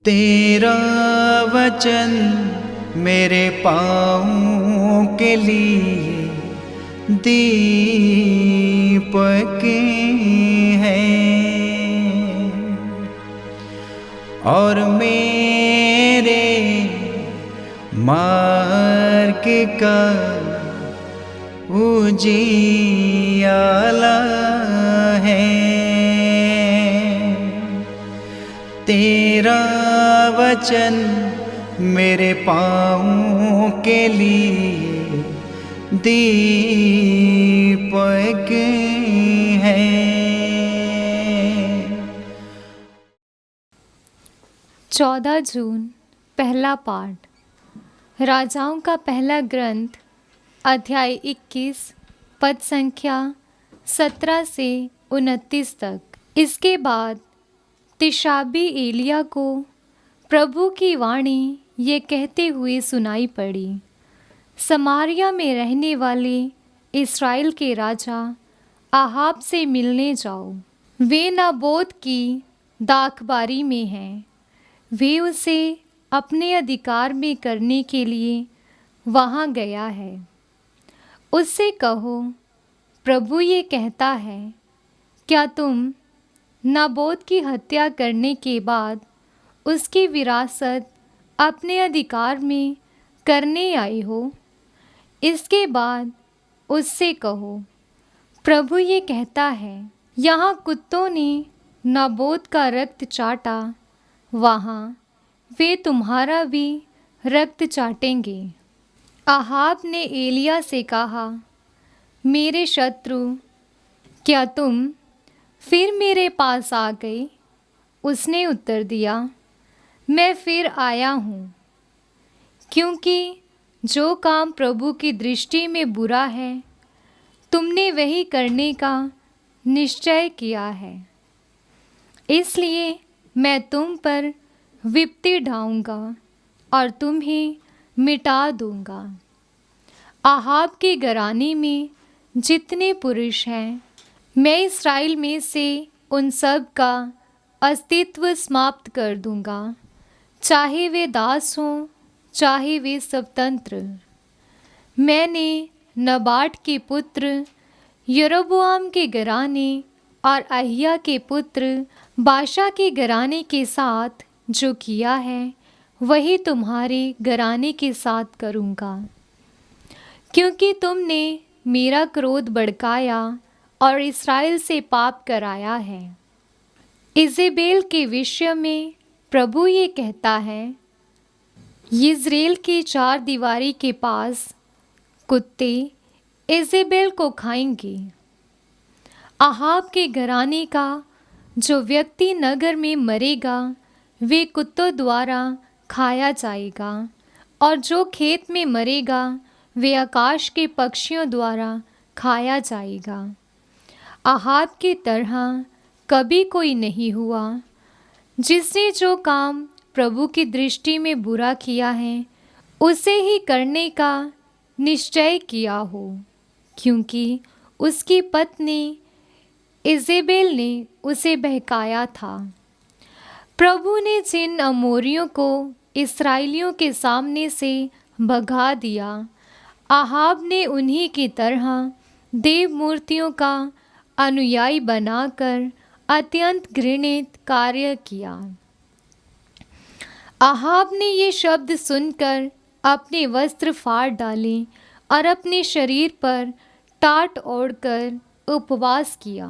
तेरा वचन मेरे पाँवों के लिए दीपक है और मेरे मार्ग का उजियाला है। तेरा वचन मेरे पाँवों के लिए दीपक है। 14 जून पहला पाठ। राजाओं का पहला ग्रंथ अध्याय 21 पद संख्या 17 से 29 तक। इसके बाद तिशाबी एलिया को प्रभु की वाणी ये कहते हुए सुनाई पड़ी, समारिया में रहने वाले इस्राएल के राजा आहाब से मिलने जाओ। वे नाबोत की दाखबारी में हैं। वे उसे अपने अधिकार में करने के लिए वहाँ गया है। उससे कहो, प्रभु ये कहता है, क्या तुम नाबोत की हत्या करने के बाद उसकी विरासत अपने अधिकार में करने आए हो? इसके बाद उससे कहो, प्रभु ये कहता है, यहाँ कुत्तों ने नाबोत का रक्त चाटा, वहाँ वे तुम्हारा भी रक्त चाटेंगे। आहाब ने एलिया से कहा, मेरे शत्रु, क्या तुम फिर मेरे पास आ गए? उसने उत्तर दिया, मैं फिर आया हूँ, क्योंकि जो काम प्रभु की दृष्टि में बुरा है तुमने वही करने का निश्चय किया है। इसलिए मैं तुम पर विपत्ति ढाऊंगा और तुम्हें मिटा दूंगा। आहाब के घराने में जितने पुरुष हैं, मैं इस्राएल में से उन सब का अस्तित्व समाप्त कर दूंगा, चाहे वे दास हों, चाहे वे स्वतंत्र। मैंने नबाट के पुत्र यरोबोआम के घराने और अहिया के पुत्र बाशा के घराने के साथ जो किया है, वही तुम्हारे घराने के साथ करूँगा, क्योंकि तुमने मेरा क्रोध भड़काया और इस्राएल से पाप कराया है। इजेबेल के विषय में प्रभु ये कहता है, यिज्रेल की चार दीवारी के पास कुत्ते इजेबेल को खाएंगे। आहाब के घराने का जो व्यक्ति नगर में मरेगा वे कुत्तों द्वारा खाया जाएगा, और जो खेत में मरेगा वे आकाश के पक्षियों द्वारा खाया जाएगा। आहाब की तरह कभी कोई नहीं हुआ, जिसने जो काम प्रभु की दृष्टि में बुरा किया है उसे ही करने का निश्चय किया हो, क्योंकि उसकी पत्नी इजेबेल ने उसे बहकाया था। प्रभु ने जिन अमोरियों को इस्राएलियों के सामने से भगा दिया, आहाब ने उन्हीं की तरह देव मूर्तियों का अनुयायी बनाकर अत्यंत घृणित कार्य किया। आहाब ने ये शब्द सुनकर अपने वस्त्र फाड़ डाले और अपने शरीर पर टाट ओढ़कर उपवास किया।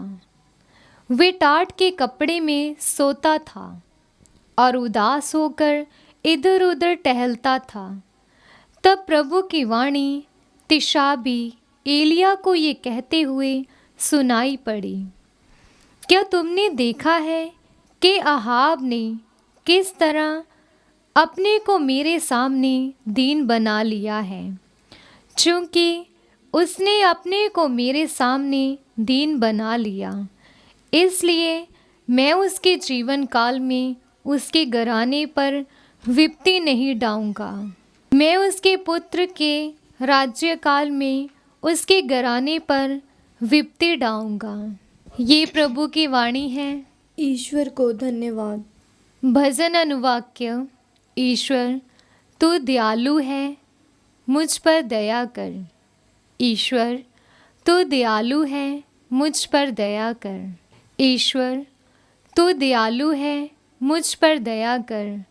वे टाट के कपड़े में सोता था और उदास होकर इधर उधर टहलता था। तब प्रभु की वाणी तिशाबी एलिया को ये कहते हुए सुनाई पड़ी, क्या तुमने देखा है कि आहाब ने किस तरह अपने को मेरे सामने दीन बना लिया है? चूँकि उसने अपने को मेरे सामने दीन बना लिया, इसलिए मैं उसके जीवन काल में उसके घराने पर विपत्ति नहीं डाऊंगा। मैं उसके पुत्र के राज्यकाल में उसके घराने पर विपत्ति डाऊंगा। ये प्रभु की वाणी है। ईश्वर को धन्यवाद। भजन अनुवाक्य। ईश्वर तू दयालु है, मुझ पर दया कर। ईश्वर तू दयालु है, मुझ पर दया कर। ईश्वर तू दयालु है, मुझ पर दया कर।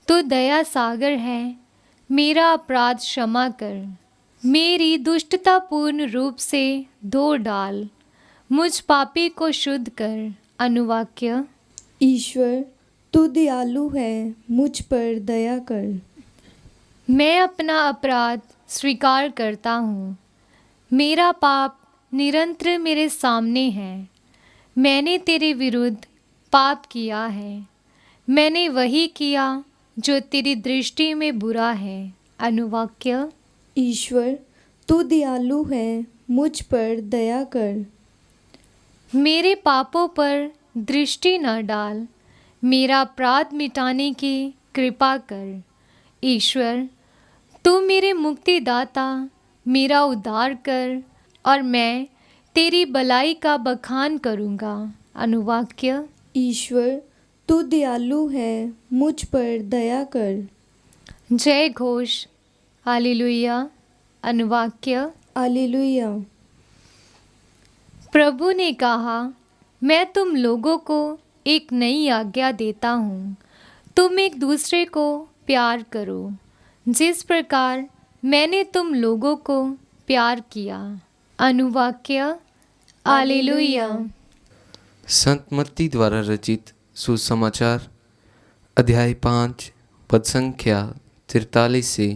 तू दया सागर है, मेरा अपराध क्षमा कर। मेरी दुष्टता पूर्ण रूप से धो डाल, मुझ पापी को शुद्ध कर। अनुवाक्य। ईश्वर तू दयालु है, मुझ पर दया कर। मैं अपना अपराध स्वीकार करता हूँ। मेरा पाप निरंतर मेरे सामने है। मैंने तेरे विरुद्ध पाप किया है। मैंने वही किया जो तेरी दृष्टि में बुरा है। अनुवाक्य। ईश्वर तू दयालु है, मुझ पर दया कर। मेरे पापों पर दृष्टि न डाल, मेरा अपराध मिटाने की कृपा कर। ईश्वर तू मेरे मुक्तिदाता, मेरा उद्धार कर और मैं तेरी भलाई का बखान करूँगा। अनुवाक्य। ईश्वर तू दयालु है, मुझ पर दया कर। जय घोष। हालेलुया। अनुवाक्य। हालेलुया। प्रभु ने कहा, मैं तुम लोगों को एक नई आज्ञा देता हूँ, तुम एक दूसरे को प्यार करो, जिस प्रकार मैंने तुम लोगों को प्यार किया। अनुवाक्य। हालेलुया। संत मत्ती द्वारा रचित सुसमाचार अध्याय 5 पद संख्या 43 से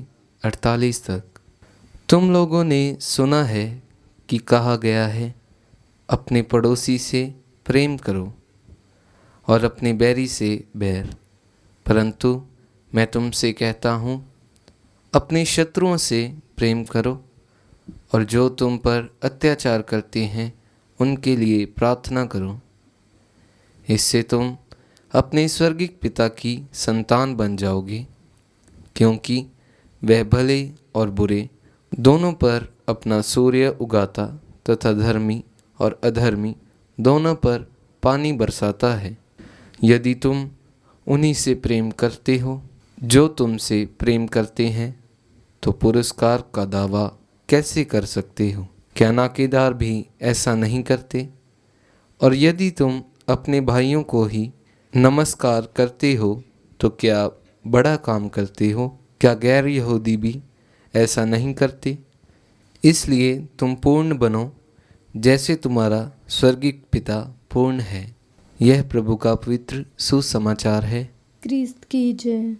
48 तक। तुम लोगों ने सुना है कि कहा गया है, अपने पड़ोसी से प्रेम करो और अपने बैरी से बैर। परंतु मैं तुमसे कहता हूँ, अपने शत्रुओं से प्रेम करो और जो तुम पर अत्याचार करते हैं उनके लिए प्रार्थना करो। इससे तुम अपने स्वर्गिक पिता की संतान बन जाओगे, क्योंकि वह भले और बुरे दोनों पर अपना सूर्य उगाता तथा धर्मी और अधर्मी दोनों पर पानी बरसाता है। यदि तुम उन्हीं से प्रेम करते हो जो तुमसे प्रेम करते हैं, तो पुरस्कार का दावा कैसे कर सकते हो? क्या नाकेदार भी ऐसा नहीं करते? और यदि तुम अपने भाइयों को ही नमस्कार करते हो, तो क्या बड़ा काम करते हो? क्या गैर यहूदी भी ऐसा नहीं करते? इसलिए तुम पूर्ण बनो, जैसे तुम्हारा स्वर्गिक पिता पूर्ण है। यह प्रभु का पवित्र सुसमाचार है। क्रिस्त की जय।